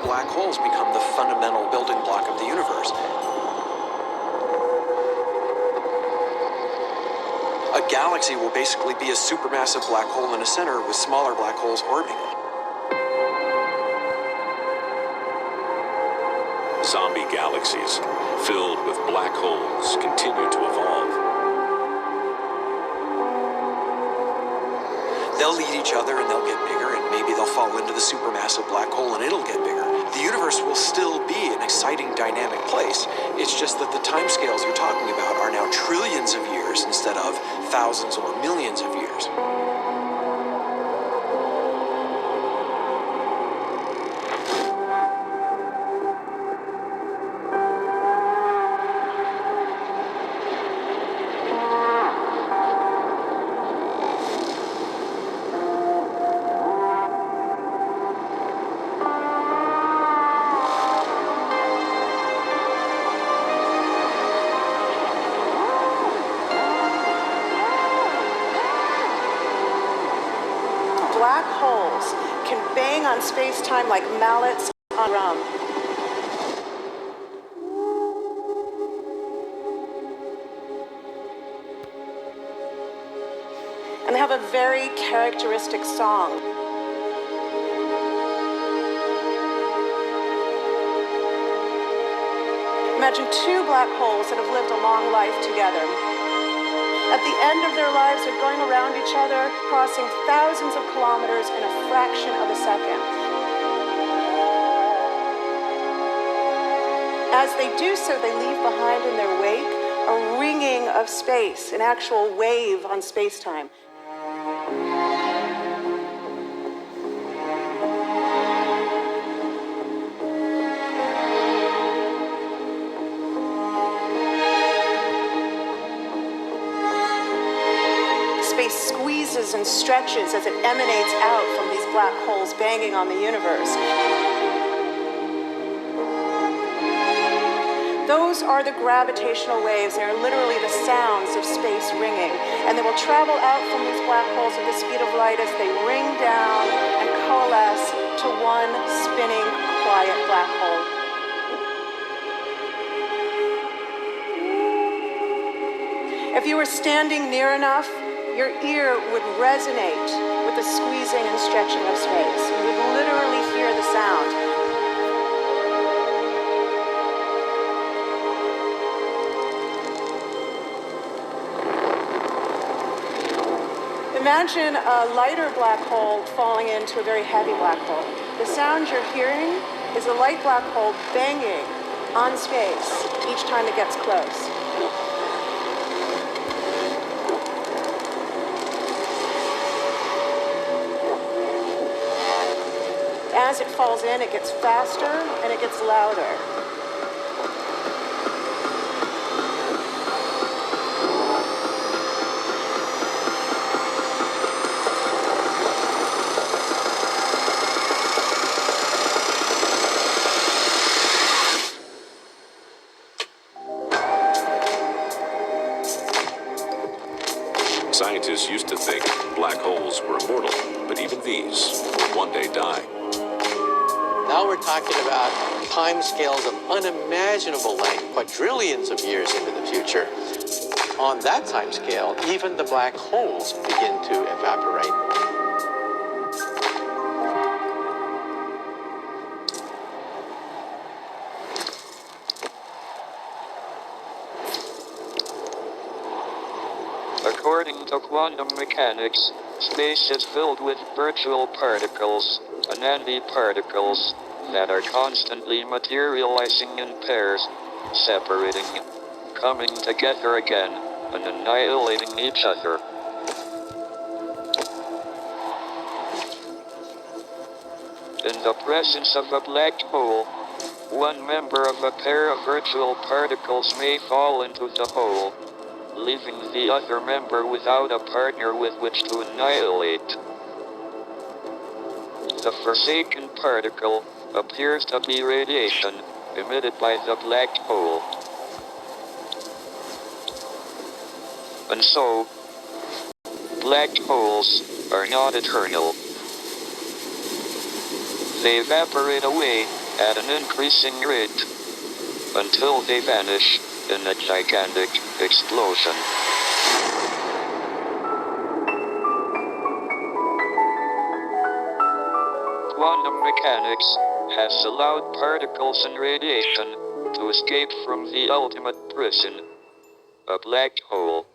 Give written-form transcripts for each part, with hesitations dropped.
black holes become the fundamental building block of the universe. A galaxy will basically be a supermassive black hole in a center with smaller black holes orbiting it. Zombie galaxies filled with black holes continue to evolve. They'll eat each other and they'll get bigger, and maybe they'll fall into the supermassive black hole and it'll get bigger. The universe will still be an exciting, dynamic place. It's just that the timescales you're talking about are now trillions of years instead of thousands or millions of years. Black holes can bang on space-time like mallets on drum. And they have a very characteristic song. Imagine two black holes that have lived a long life together. At the end of their lives, they're going around each other, crossing thousands of kilometers in a fraction of a second. As they do so, they leave behind in their wake a ringing of space, an actual wave on space-time. Space squeezes and stretches as it emanates out from these black holes banging on the universe. Those are the gravitational waves. They are literally the sounds of space ringing. And they will travel out from these black holes at the speed of light as they ring down and coalesce to one spinning, quiet black hole. If you were standing near enough, your ear would resonate with the squeezing and stretching of space. You would literally hear the sound. Imagine a lighter black hole falling into a very heavy black hole. The sound you're hearing is a light black hole banging on space each time it gets close. As it falls in, it gets faster and it gets louder. Scientists used to think black holes were immortal, but even these will one day die. Now we're talking about timescales of unimaginable length, quadrillions of years into the future. On that timescale, even the black holes begin to evaporate. According to quantum mechanics, space is filled with virtual particles and antiparticles that are constantly materializing in pairs, separating, coming together again, and annihilating each other. In the presence of a black hole, one member of a pair of virtual particles may fall into the hole, leaving the other member without a partner with which to annihilate. The forsaken particle appears to be radiation emitted by the black hole. And so, black holes are not eternal. They evaporate away at an increasing rate, until they vanish in a gigantic explosion. Quantum mechanics has allowed particles and radiation to escape from the ultimate prison, a black hole.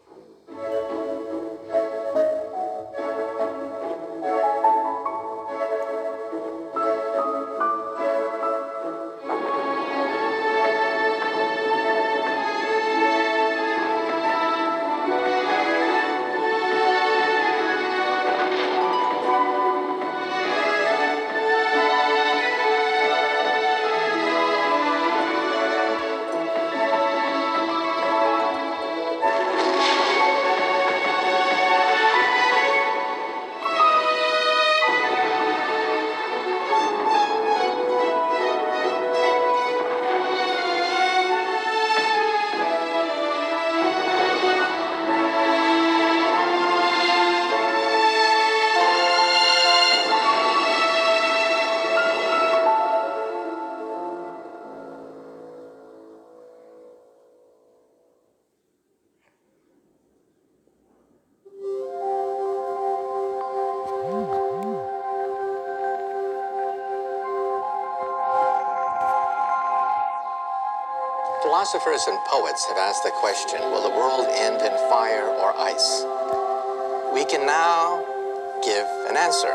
Philosophers and poets have asked the question, will the world end in fire or ice? We can now give an answer.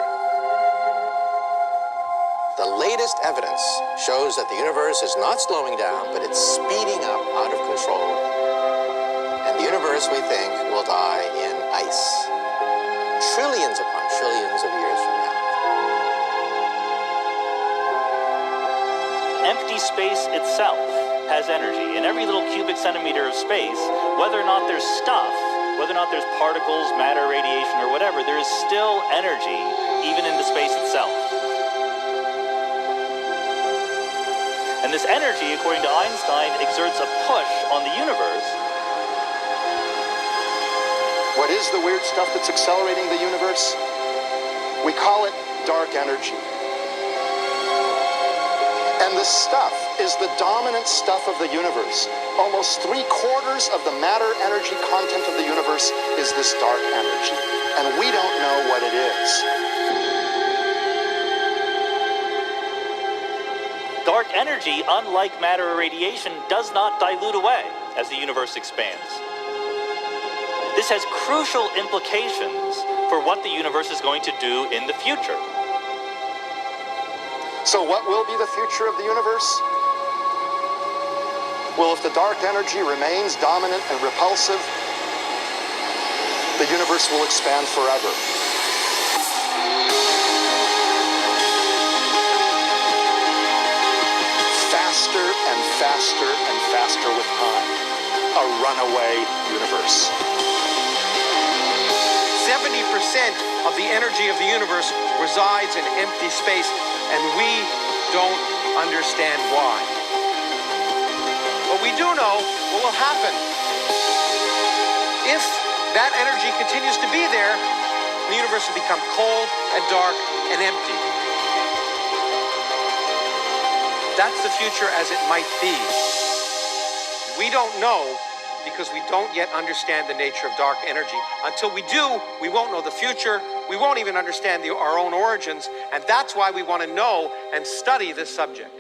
The latest evidence shows that the universe is not slowing down, but it's speeding up out of control. And the universe, we think, will die in ice. Trillions upon trillions of years from now. Empty space itself has energy. In every little cubic centimeter of space, whether or not there's stuff, whether or not there's particles, matter, radiation, or whatever, there is still energy even in the space itself. And this energy, according to Einstein, exerts a push on the universe. What is the weird stuff that's accelerating the universe? We call it dark energy. And this stuff is the dominant stuff of the universe. Almost 3/4 of the matter-energy content of the universe is this dark energy. And we don't know what it is. Dark energy, unlike matter or radiation, does not dilute away as the universe expands. This has crucial implications for what the universe is going to do in the future. So what will be the future of the universe? Well, if the dark energy remains dominant and repulsive, the universe will expand forever. Faster and faster and faster with time. A runaway universe. 70% of the energy of the universe resides in empty space, and we don't understand why. But we do know what will happen. If that energy continues to be there, the universe will become cold and dark and empty. That's the future as it might be. We don't know because we don't yet understand the nature of dark energy. Until we do, we won't know the future. We won't even understand our own origins. And that's why we want to know and study this subject.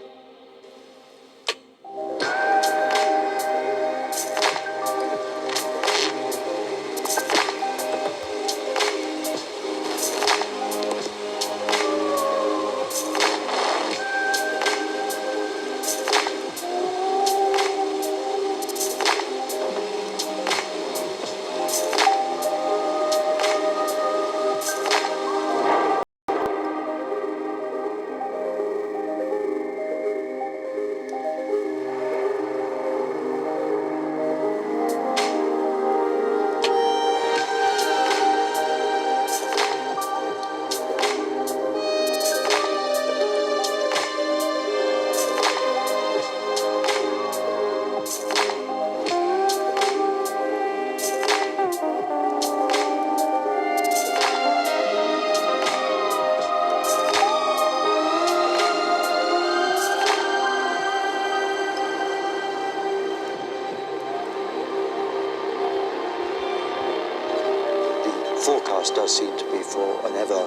does seem to be for an ever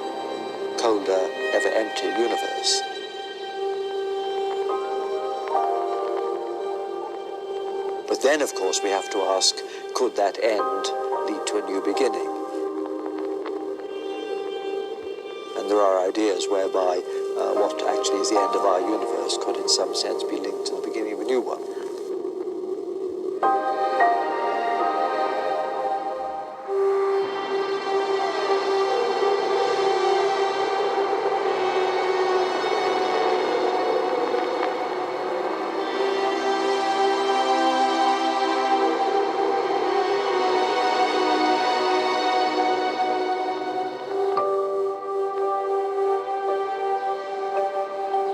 colder, ever emptier universe. But then, of course, we have to ask, could that end lead to a new beginning? And there are ideas whereby what actually is the end of our universe could in some sense be linked to the beginning of a new one.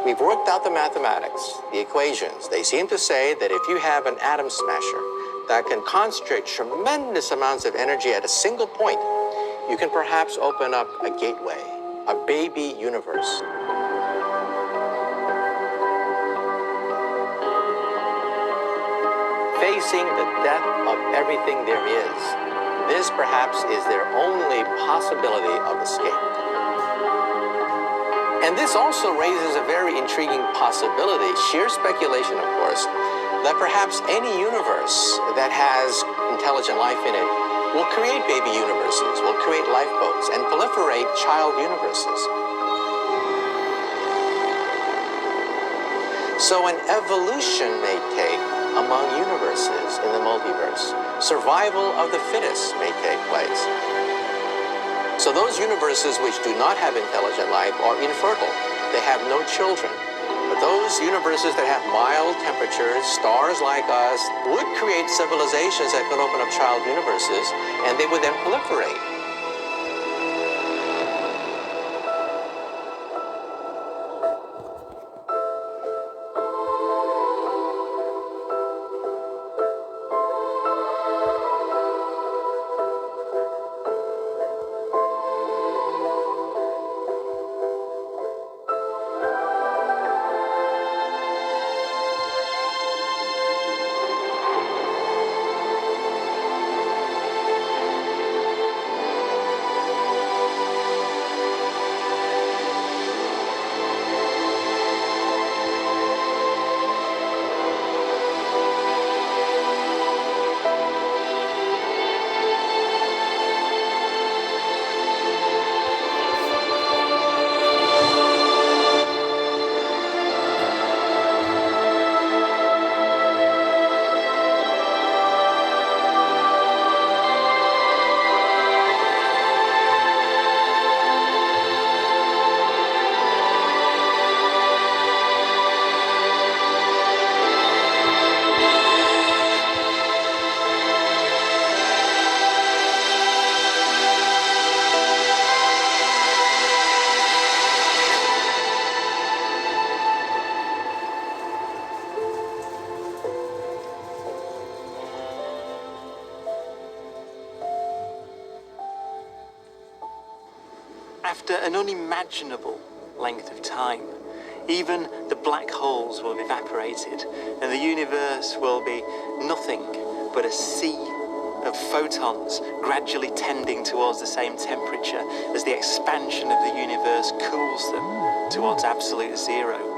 We've worked out the mathematics, the equations. They seem to say that if you have an atom smasher that can concentrate tremendous amounts of energy at a single point, you can perhaps open up a gateway, a baby universe. Facing the death of everything there is, this perhaps is their only possibility of escape. And this also raises a very intriguing possibility, sheer speculation of course, that perhaps any universe that has intelligent life in it will create baby universes, will create lifeboats, and proliferate child universes. So an evolution may take among universes in the multiverse. Survival of the fittest may take place. So those universes which do not have intelligent life are infertile. They have no children. But those universes that have mild temperatures, stars like us, would create civilizations that can open up child universes, and they would then proliferate. After an unimaginable length of time, even the black holes will have evaporated, and the universe will be nothing but a sea of photons gradually tending towards the same temperature as the expansion of the universe cools them towards absolute zero.